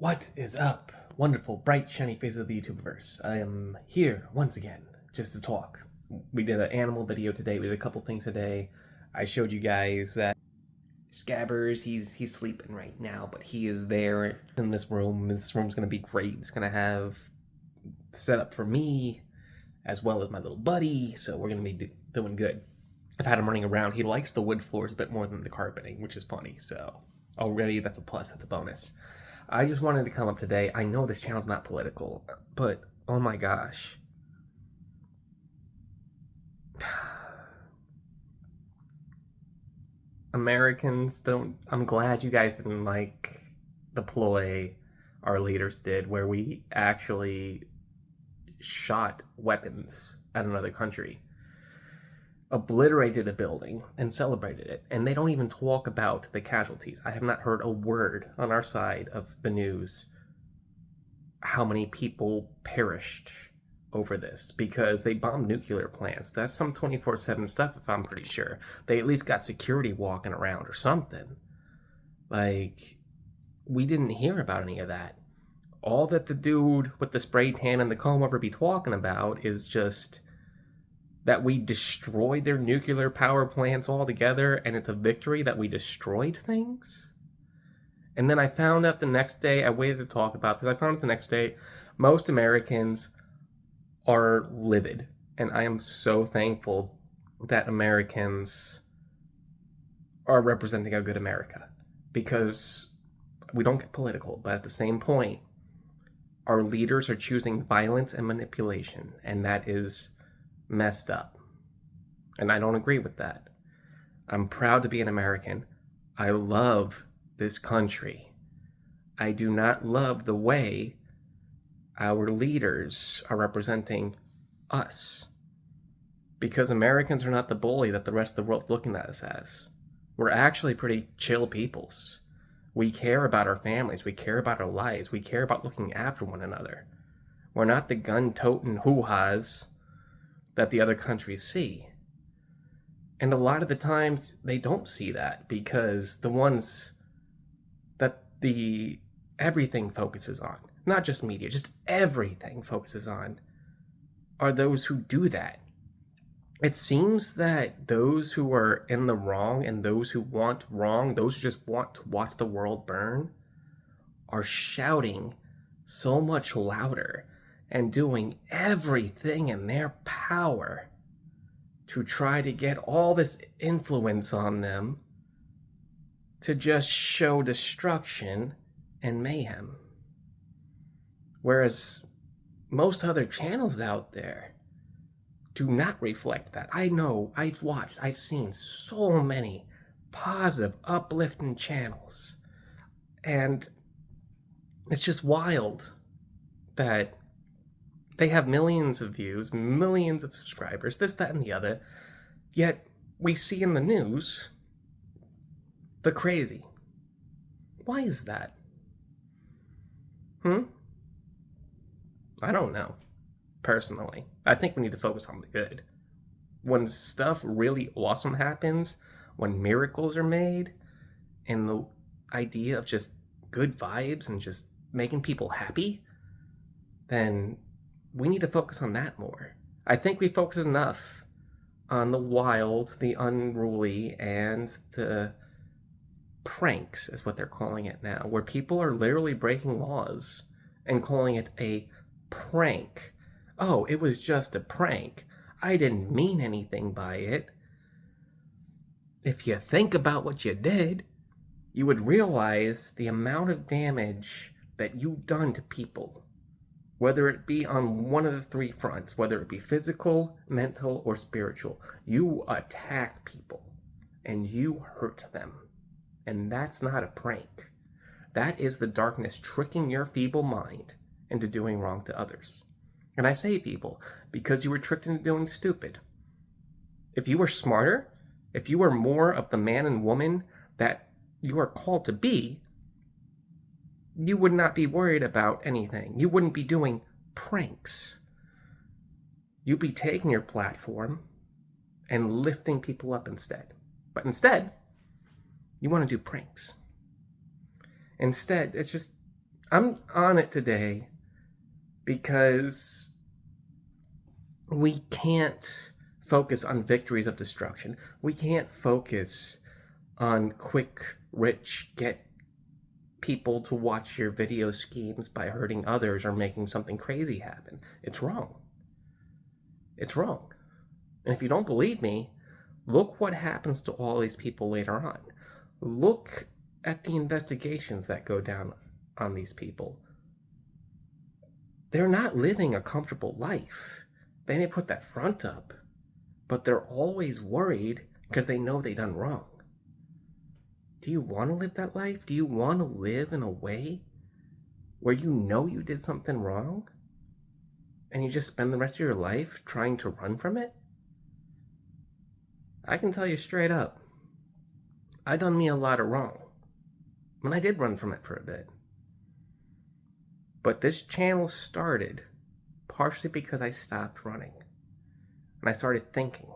What is up, wonderful, bright, shiny face of the YouTubeverse? I am here once again just to talk. We did an animal video today. We did a couple things today. I showed you guys that Scabbers, he's sleeping right now, but he is there in this room. This room's gonna be great. It's gonna have set up for me as well as my little buddy, so we're gonna be doing good. I've had him running around. He likes the wood floors a bit more than the carpeting, which is funny. So already that's a plus. That's a bonus. I just wanted to come up today. I know this channel's not political, but oh my gosh. Americans don't. I'm glad you guys didn't like the ploy our leaders did, where we actually shot weapons at another country, obliterated a building, and celebrated it. And they don't even talk about the casualties. I have not heard a word on our side of the news how many people perished over this, because they bombed nuclear plants. That's some 24/7 stuff, if I'm pretty sure. They at least got security walking around or something. Like, we didn't hear about any of that. All that the dude with the spray tan and the comb over be talking about is just that we destroyed their nuclear power plants altogether, and it's a victory that we destroyed things. And then I found out the next day, I waited to talk about this, I found out the next day, most Americans are livid. And I am so thankful that Americans are representing a good America. Because we don't get political, but at the same point, our leaders are choosing violence and manipulation, and that is messed up. And I don't agree with that. I'm proud to be an American. I love this country. I do not love the way our leaders are representing us, because Americans are not the bully that the rest of the world's looking at us as. We're actually pretty chill peoples. We care about our families. We care about our lives. We care about looking after one another. We're not the gun-toting hoo-has that the other countries see. And a lot of the times they don't see that, because the ones that the everything focuses on, not just media, just everything focuses on, are those who do that. It seems that those who are in the wrong and those who want wrong, those who just want to watch the world burn, are shouting so much louder and doing everything in their power to try to get all this influence on them to just show destruction and mayhem. Whereas most other channels out there do not reflect that. I know, I've seen so many positive, uplifting channels. And it's just wild that they have millions of views, millions of subscribers, this, that, and the other. Yet we see in the news the crazy. Why is that? I don't know. Personally, I think we need to focus on the good. When stuff really awesome happens, when miracles are made, and the idea of just good vibes and just making people happy, then we need to focus on that more. I think we focus enough on the wild, the unruly, and the pranks, is what they're calling it now, where people are literally breaking laws and calling it a prank. Oh, it was just a prank. I didn't mean anything by it. If you think about what you did, you would realize the amount of damage that you've done to people, whether it be on one of the three fronts, whether it be physical, mental, or spiritual. You attacked people and you hurt them. And that's not a prank. That is the darkness tricking your feeble mind into doing wrong to others. And I say feeble because you were tricked into doing stupid. If you were smarter, if you were more of the man and woman that you are called to be, you would not be worried about anything. You wouldn't be doing pranks. You'd be taking your platform and lifting people up instead. But instead, you want to do pranks. Instead, it's just, I'm on it today because we can't focus on victories of destruction. We can't focus on quick, rich, get people to watch your video schemes by hurting others or making something crazy happen. It's wrong. It's wrong. And if you don't believe me, look what happens to all these people later on. Look at the investigations that go down on these people. They're not living a comfortable life. They may put that front up, but they're always worried because they know they done wrong. Do you want to live that life? Do you want to live in a way where you know you did something wrong and you just spend the rest of your life trying to run from it? I can tell you straight up, I done me a lot of wrong. And I did run from it for a bit. But this channel started partially because I stopped running. And I started thinking.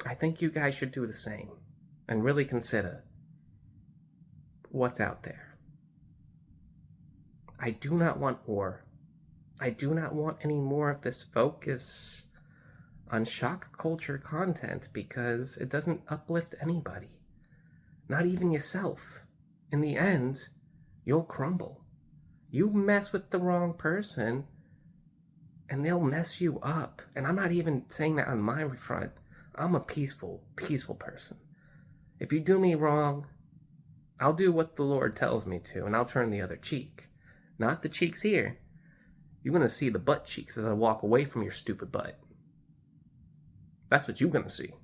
I think you guys should do the same. And really consider what's out there. I do not want war. I do not want any more of this focus on shock culture content because it doesn't uplift anybody. Not even yourself. In the end, you'll crumble. You mess with the wrong person, and they'll mess you up. And I'm not even saying that on my front. I'm a peaceful person. If you do me wrong, I'll do what the Lord tells me to, and I'll turn the other cheek. Not the cheeks here. You're going to see the butt cheeks as I walk away from your stupid butt. That's what you're going to see.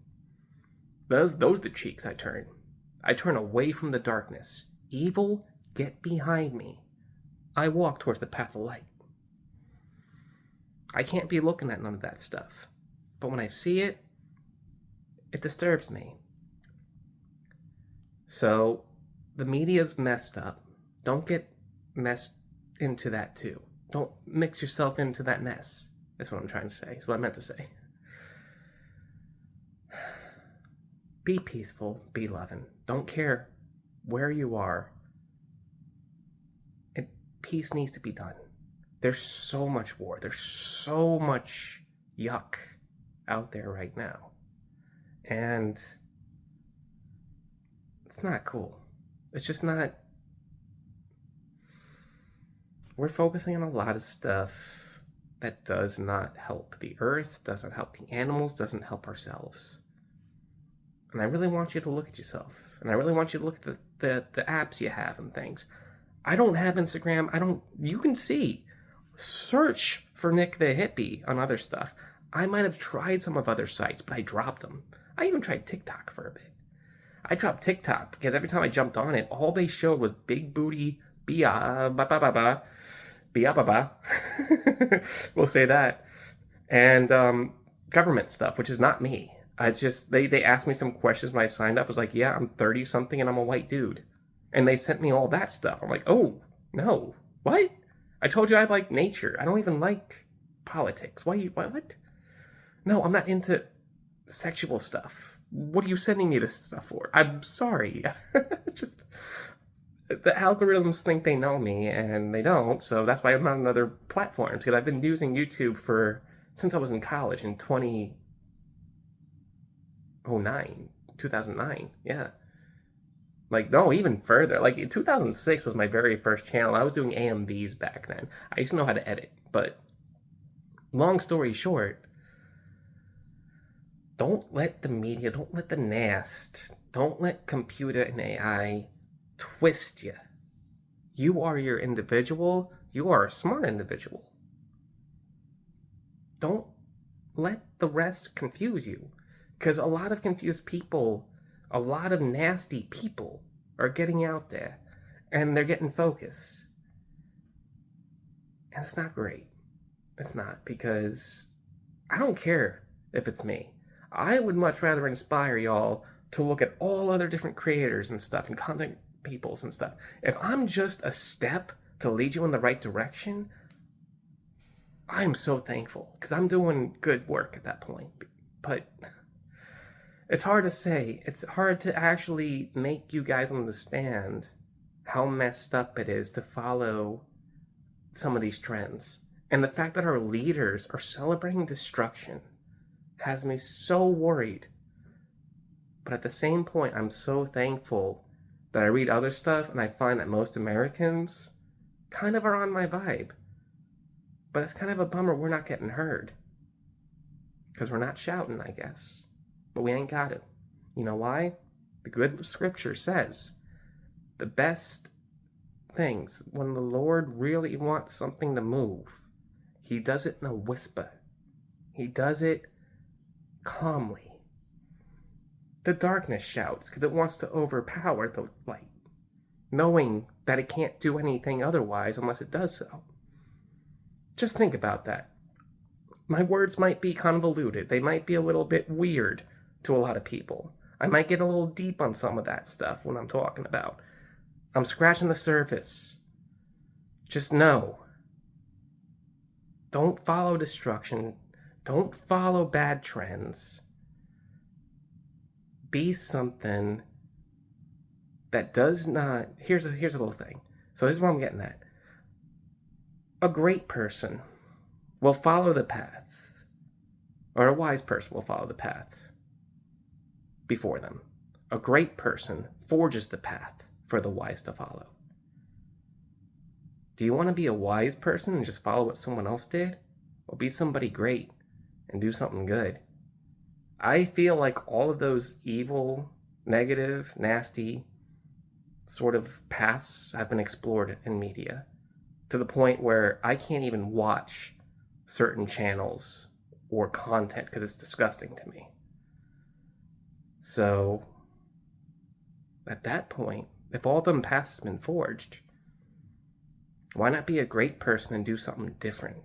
Those are the cheeks I turn. I turn away from the darkness. Evil, get behind me. I walk towards the path of light. I can't be looking at none of that stuff. But when I see it, it disturbs me. So, the media's messed up. Don't get messed into that too. Don't mix yourself into that mess. That's what I'm trying to say. That's what I meant to say. Be peaceful, be loving. Don't care where you are. Peace needs to be done. There's so much war. There's so much yuck out there right now. And it's not cool. It's just not. We're focusing on a lot of stuff that does not help the earth, doesn't help the animals, doesn't help ourselves. And I really want you to look at yourself. And I really want you to look at the apps you have and things. I don't have Instagram. You can see. Search for Nick the Hippie on other stuff. I might have tried some of other sites, but I dropped them. I even tried TikTok for a bit. I dropped TikTok because every time I jumped on it, all they showed was big booty, bia-ba-ba-ba-ba, bia-ba-ba. We'll say that. And government stuff, which is not me. It's just, they asked me some questions when I signed up. I was like, yeah, I'm 30-something and I'm a white dude. And they sent me all that stuff. I'm like, oh, no. What? I told you I like nature. I don't even like politics. What? No, I'm not into sexual stuff. What are you sending me this stuff for? I'm sorry. Just, the algorithms think they know me, and they don't. So that's why I'm on other platforms. Because I've been using YouTube since I was in college in 2009. Yeah. Like, no, even further. Like, 2006 was my very first channel. I was doing AMVs back then. I used to know how to edit. But, long story short, don't let the media, don't let the NAST, don't let computer and AI twist you. You are your individual. You are a smart individual. Don't let the rest confuse you. Because a lot of confused people, a lot of nasty people are getting out there and they're getting focused. And it's not great. It's not, because I don't care if it's me. I would much rather inspire y'all to look at all other different creators and stuff and content peoples and stuff. If I'm just a step to lead you in the right direction, I'm so thankful because I'm doing good work at that point. But it's hard to say. It's hard to actually make you guys understand how messed up it is to follow some of these trends. And the fact that our leaders are celebrating destruction has me so worried. But at the same point, I'm so thankful that I read other stuff and I find that most Americans kind of are on my vibe. But it's kind of a bummer we're not getting heard. Because we're not shouting, I guess. But we ain't got to. You know why? The good scripture says the best things, when the Lord really wants something to move, he does it in a whisper. He does it calmly. The darkness shouts because it wants to overpower the light, knowing that it can't do anything otherwise unless it does so. Just think about that. My words might be convoluted. They might be a little bit weird to a lot of people. I might get a little deep on some of that stuff when I'm talking about. I'm scratching the surface. Just know. Don't follow destruction. Don't follow bad trends. Be something that does not... Here's a little thing. So this is what I'm getting at. A great person will follow the path, or a wise person will follow the path before them. A great person forges the path for the wise to follow. Do you want to be a wise person and just follow what someone else did? Or be somebody great and do something good? I feel like all of those evil, negative, nasty sort of paths have been explored in media to the point where I can't even watch certain channels or content because it's disgusting to me. So, at that point, if all them paths have been forged, why not be a great person and do something different?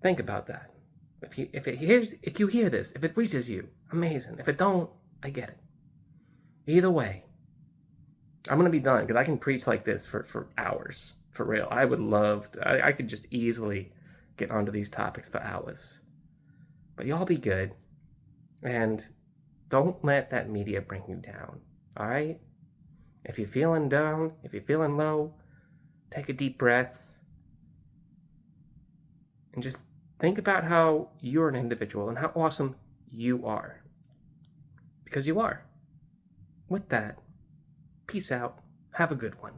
Think about that. If you hear this, if it reaches you, amazing. If it don't, I get it. Either way, I'm gonna be done because I can preach like this for hours. For real. I would love to, I could just easily get onto these topics for hours. But y'all be good. And don't let that media bring you down. Alright? If you're feeling down, if you're feeling low, take a deep breath. And just think about how you're an individual and how awesome you are. Because you are. With that, peace out. Have a good one.